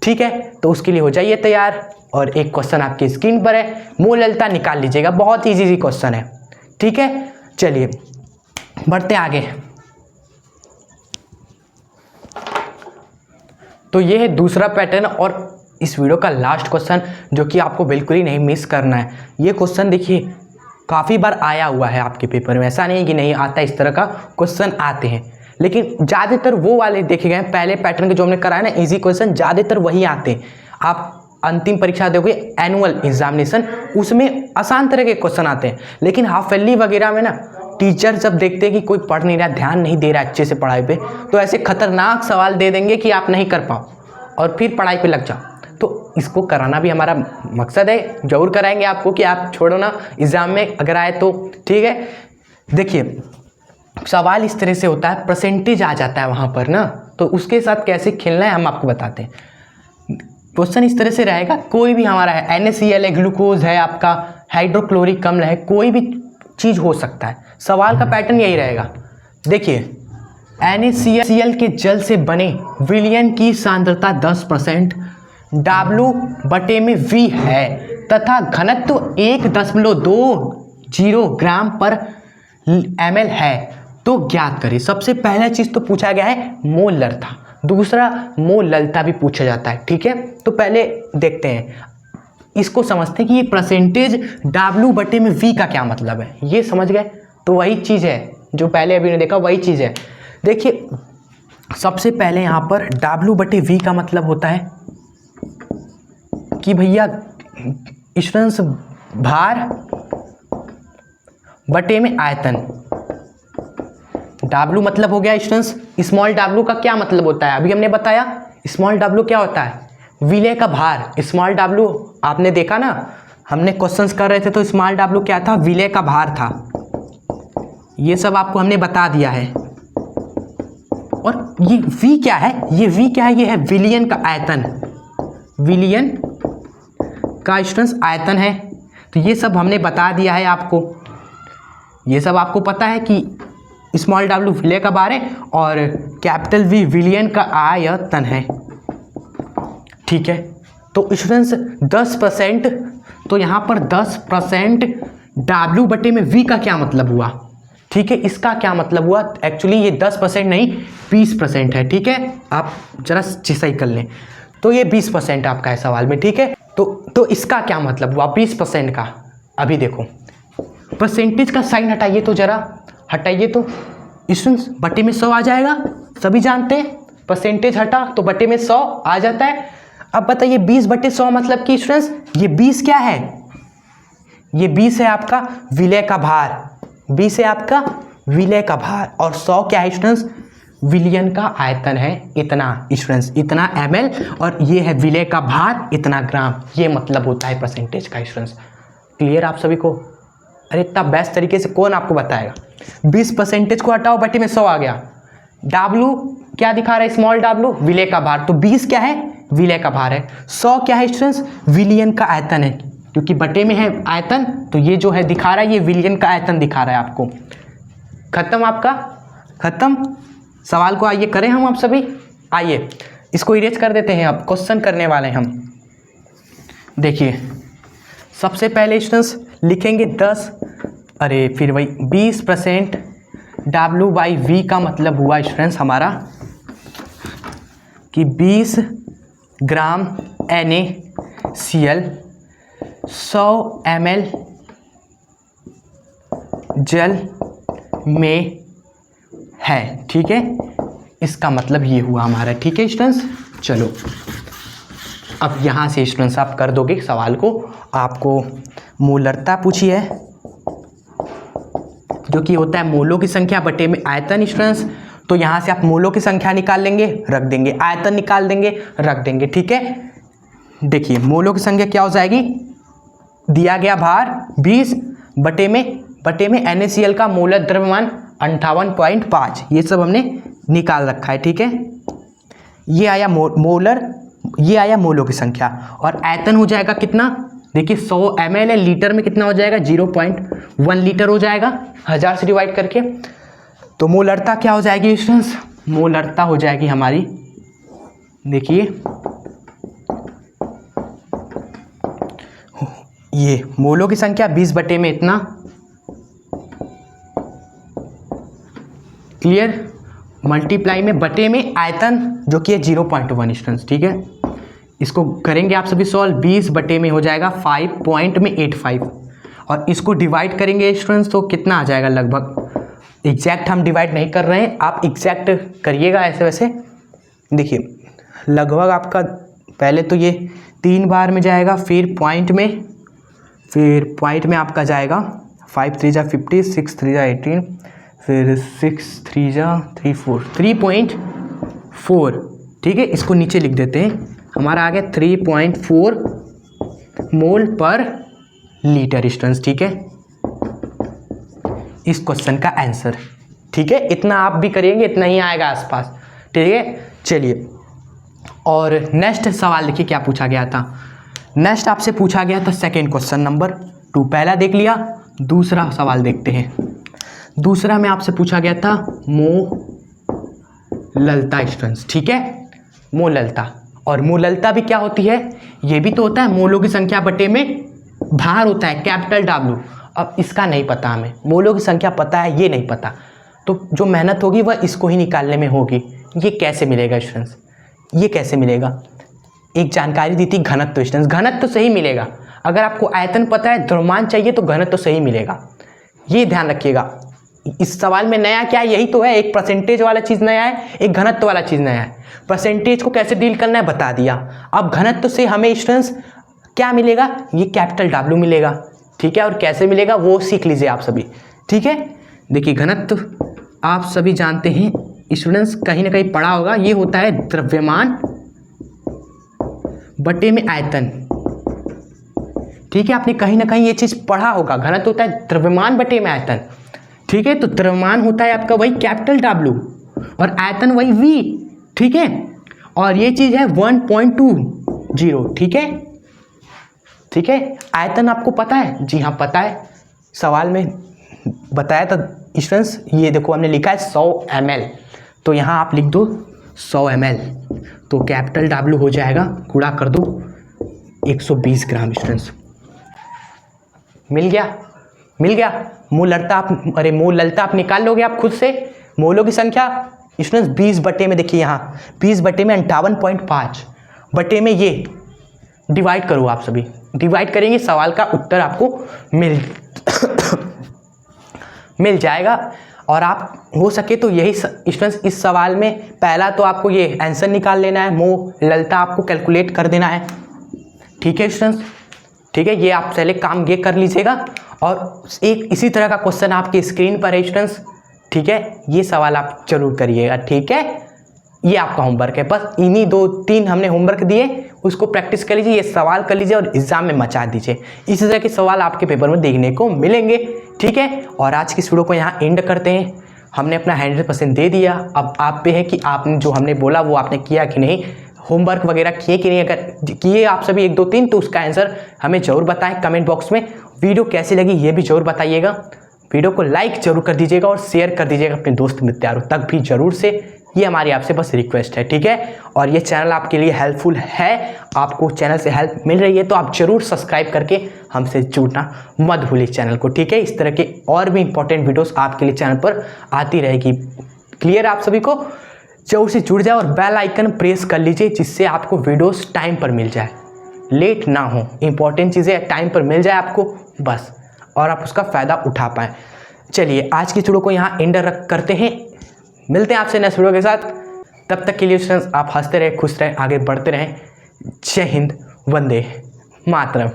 ठीक है। तो उसके लिए हो जाइए तैयार, और एक क्वेश्चन आपकी स्क्रीन पर है, मोललता निकाल लीजिएगा, बहुत इजी क्वेश्चन है, ठीक है। चलिए बढ़ते आगे। तो ये है दूसरा पैटर्न और इस वीडियो का लास्ट क्वेश्चन, जो कि आपको बिल्कुल ही नहीं मिस करना है। ये क्वेश्चन देखिए काफ़ी बार आया हुआ है आपके पेपर में, ऐसा नहीं है कि नहीं आता, इस तरह का क्वेश्चन आते हैं, लेकिन ज़्यादातर वो वाले देखे गए हैं पहले पैटर्न के जो हमने कराया ना, इजी क्वेश्चन ज़्यादातर वही आते हैं। आप अंतिम परीक्षा दोगे एनुअल एग्जामिनेशन, उसमें आसान तरह के क्वेश्चन आते हैं, लेकिन हाफ ईयरली वगैरह में ना टीचर जब देखते हैं कि कोई पढ़ नहीं रहा, ध्यान नहीं दे रहा अच्छे से पढ़ाई पे, तो ऐसे खतरनाक सवाल दे देंगे कि आप नहीं कर पाओ और फिर पढ़ाई पे लग जाओ। तो इसको कराना भी हमारा मकसद है, जरूर कराएंगे आपको कि आप छोड़ो ना, एग्ज़ाम में अगर आए तो, ठीक है। देखिए सवाल इस तरह से होता है, परसेंटेज आ जाता है वहाँ पर ना, तो उसके साथ कैसे खेलना है हम आपको बताते हैं। क्वेश्चन इस तरह से रहेगा, कोई भी हमारा है, NaCl है, ग्लूकोज है, आपका हाइड्रोक्लोरिक अम्ल है, कोई भी चीज़ हो सकता है। सवाल का पैटर्न यही रहेगा। देखिए NaCl के जल से बने विलयन की सांद्रता 10%, W बटे में V है तथा घनत्व 1.20 ग्राम पर ml है, तो ज्ञात करें। सबसे पहला चीज़ तो पूछा गया है मोलरता, दूसरा मोललता भी पूछा जाता है, ठीक है। तो पहले देखते हैं, इसको समझते हैं कि ये परसेंटेज W बटे में V का क्या मतलब है, ये समझ गए। तो वही चीज़ है जो पहले अभी ने देखा वही चीज़ है। देखिए सबसे पहले यहाँ पर W/V का मतलब होता है कि भैया स्टूडेंट्स भार बटे में आयतन। W मतलब हो गया स्टूडेंट्स, स्मॉल w का क्या मतलब होता है, अभी हमने बताया स्मॉल w क्या होता है, विलय का भार। स्मॉल w आपने देखा ना, हमने क्वेश्चंस कर रहे थे तो स्मॉल w क्या था, विलय का भार था। ये सब आपको हमने बता दिया है। और ये v क्या है, ये v क्या है, ये है विलियन का आयतन, विलियन का स्टूडेंट्स आयतन है। तो ये सब हमने बता दिया है आपको, ये सब आपको पता है कि स्मॉल w विलय का भार है और कैपिटल V विलियन का आयतन है। ठीक है, तो स्टूडेंट्स 10%, तो यहाँ पर 10% W बटे में V का क्या मतलब हुआ। ठीक है, इसका क्या मतलब हुआ, एक्चुअली ये 10% नहीं 20% है। ठीक है, आप जरा सही कर लें, तो ये 20% आपका है सवाल में। ठीक है, तो इसका क्या मतलब हुआ 20% का। अभी देखो परसेंटेज का साइन हटाइए तो, जरा हटाइए तो स्टूडेंट्स, बटे में 100 आ जाएगा, सभी जानते हैं परसेंटेज हटा तो बटे में 100 आ जाता है। अब बताइए 20/100 मतलब कि स्टूडेंट्स ये 20 क्या है, ये 20 है आपका विलय का भार, 20 है आपका विलय का भार, और 100 क्या है स्टूडेंट्स, विलियन का आयतन है इतना स्टूडेंट्स, इतना ml, और ये है विलय का भार इतना ग्राम। ये मतलब होता है परसेंटेज का स्टूडेंट्स। क्लियर आप सभी को। अरे इतना बेस्ट तरीके से कौन आपको बताएगा। 20% को हटाओ, बटे में 100 आ गया। W क्या दिखा रहा है, स्मॉल w विलय का भार, तो 20 क्या है, विलय का भार है। 100 क्या है स्टूडेंट्स, विलियन का आयतन है, क्योंकि बटे में है आयतन, तो ये जो है दिखा रहा है, ये विलियन का आयतन दिखा रहा है आपको। खत्म आपका, खत्म। सवाल को आइए करें हम आप सभी, आइए इसको इरेज कर देते हैं। अब क्वेश्चन करने वाले हैं हम। देखिए सबसे पहले स्टूडेंट्स लिखेंगे 10, अरे फिर वही 20% W/V का मतलब हुआ स्टूडेंट्स हमारा कि 20 ग्राम NaCl 100 ml जल में है। ठीक है, इसका मतलब ये हुआ हमारा। ठीक है स्टूडेंट्स, चलो अब यहाँ से स्टूडेंट्स आप कर दोगे सवाल को। आपको मोलरता पूछी है, जो कि होता है मोलों की संख्या बटे में आयतन स्टूडेंट्स। तो यहाँ से आप मोलों की संख्या निकाल लेंगे, रख देंगे, आयतन निकाल देंगे, रख देंगे। ठीक है, देखिए मोलों की संख्या क्या हो जाएगी, दिया गया भार 20 बटे में NaCl का मोलर द्रव्यमान 58.5, ये सब हमने निकाल रखा है। ठीक है, ये आया मोलर, ये आया मोलों की संख्या, और आयतन हो जाएगा कितना, देखिए 100 ml है, लीटर में कितना हो जाएगा, 0.1 लीटर हो जाएगा 1000 से डिवाइड करके। तो मोलरता क्या हो जाएगी स्टूडेंट्स, मोलरता हो जाएगी हमारी, देखिए ये मोलों की संख्या 20 बटे में इतना। क्लियर, मल्टीप्लाई में बटे में आयतन जो कि है 0.1 स्टूडेंट्स। ठीक है, इसको करेंगे आप सभी सॉल्व, 20 बटे में हो जाएगा 5.85, और इसको डिवाइड करेंगे स्टूडेंट्स तो कितना आ जाएगा लगभग। एग्जैक्ट हम डिवाइड नहीं कर रहे हैं, आप एग्जैक्ट करिएगा ऐसे वैसे। देखिए लगभग आपका पहले तो ये 3 बार में जाएगा, फिर पॉइंट में आपका जाएगा 5 3 जा 50, 6 3 जा 18, फिर 6 3 जा 34, 3.4। ठीक है, इसको नीचे लिख देते हैं, हमारा आ गया 3.4 मोल पर लीटर स्टूडेंट्स। ठीक है, इस क्वेश्चन का आंसर। ठीक है, इतना आप भी करेंगे, इतना ही आएगा आसपास। ठीक है, चलिए और नेक्स्ट सवाल देखिए क्या पूछा गया था। नेक्स्ट आपसे पूछा गया था सेकंड क्वेश्चन नंबर 2, पहला देख लिया, दूसरा सवाल देखते हैं। दूसरा में आपसे पूछा गया था मोललता स्टूडेंट्स। ठीक है, मोललता, और मोललता भी क्या होती है, ये भी तो होता है मोलों की संख्या बटे में भार होता है, कैपिटल W। अब इसका नहीं पता हमें, मोलों की संख्या पता है, ये नहीं पता, तो जो मेहनत होगी वह इसको ही निकालने में होगी। ये कैसे मिलेगा स्टूडेंट्स, ये कैसे मिलेगा, एक जानकारी दी थी घनत्व स्टूडेंट्स, घनत्व तो सही मिलेगा। अगर आपको आयतन पता है, द्रव्यमान चाहिए तो घनत्व तो सही मिलेगा, ये ध्यान रखिएगा। इस सवाल में नया क्या है, यही तो है, एक परसेंटेज वाला चीज़ नया है, एक घनत्व वाला चीज़ नया है। परसेंटेज को कैसे डील करना है बता दिया। अब घनत्व से हमें स्टूडेंट्स क्या मिलेगा, ये कैपिटल W मिलेगा, ठीक है। और कैसे मिलेगा वो सीख लीजिए आप सभी, ठीक है। देखिए घनत्व आप सभी जानते हैं स्टूडेंट्स, कहीं ना कहीं पढ़ा होगा, ये होता है द्रव्यमान बटे में आयतन, ठीक है। आपने कहीं ना कहीं ये चीज़ पढ़ा होगा, घनत्व होता है द्रव्यमान बटे में आयतन, ठीक है। तो द्रव्यमान होता है आपका वही कैपिटल W और आयतन वही V, ठीक है। और ये चीज़ है 1.20, ठीक है, ठीक है। आयतन आपको पता है, जी हाँ पता है, सवाल में बताया था स्टूडेंट्स। ये देखो हमने लिखा है 100 ml, तो यहाँ आप लिख दो 100 ml, तो कैपिटल W हो जाएगा, गुणा कर दो 120 ग्राम स्टूडेंट्स। मिल गया। मूल ललता आप निकाल लोगे आप खुद से। मोलों की संख्या स्टूडेंट्स 20 बटे में, देखिए यहाँ 20 बटे में 58.5 बटे में ये डिवाइड करो, आप सभी डिवाइड करेंगे, सवाल का उत्तर आपको मिल जाएगा। और आप हो सके तो यही स्टूडेंट्स इस सवाल में पहला तो आपको ये आंसर निकाल लेना है, मोल ललता आपको कैलकुलेट कर देना है, ठीक है स्टूडेंट्स, ठीक है। ये आप पहले काम ये कर लीजिएगा। और एक इसी तरह का क्वेश्चन आपकी स्क्रीन पर है स्टूडेंट्स, ठीक है। ये सवाल आप जरूर करिएगा, ठीक है। ये आपका होमवर्क है, बस इन्हीं 2-3 हमने होमवर्क दिए, उसको प्रैक्टिस कर लीजिए, ये सवाल कर लीजिए और एग्जाम में मचा दीजिए। इस तरह के सवाल आपके पेपर में देखने को मिलेंगे, ठीक है। और आज की इस वीडियो को यहाँ एंड करते हैं। हमने अपना 100% दे दिया, अब आप पे है कि आपने जो हमने बोला वो आपने किया कि नहीं, होमवर्क वगैरह किए कि नहीं। अगर किए आप सभी 1-2-3 तो उसका आंसर हमें ज़रूर बताएं कमेंट बॉक्स में। वीडियो कैसी लगी ये भी ज़रूर बताइएगा। वीडियो को लाइक जरूर कर दीजिएगा और शेयर कर दीजिएगा अपने दोस्त मित्रों तक भी जरूर से, ये हमारी आपसे बस रिक्वेस्ट है, ठीक है। और ये चैनल आपके लिए हेल्पफुल है, आपको चैनल से हेल्प मिल रही है तो आप जरूर सब्सक्राइब करके हमसे जुड़ना मत भूलिए चैनल को, ठीक है। इस तरह के और भी इंपॉर्टेंट वीडियोस आपके लिए चैनल पर आती रहेगी। क्लियर आप सभी को, जरूर से जुड़ जाए और बेल आइकन प्रेस कर लीजिए जिससे आपको वीडियोस टाइम पर मिल जाए, लेट ना हो। इंपॉर्टेंट चीज़ें टाइम पर मिल जाए आपको बस, और आप उसका फ़ायदा उठा पाएँ। चलिए आज की वीडियो को यहाँ एंड करते हैं, मिलते हैं आपसे नेक्स्ट वीडियो के साथ। तब तक के लिए स्टूडेंट्स आप हंसते रहे, खुश रहें, आगे बढ़ते रहें। जय हिंद, वंदे मातरम।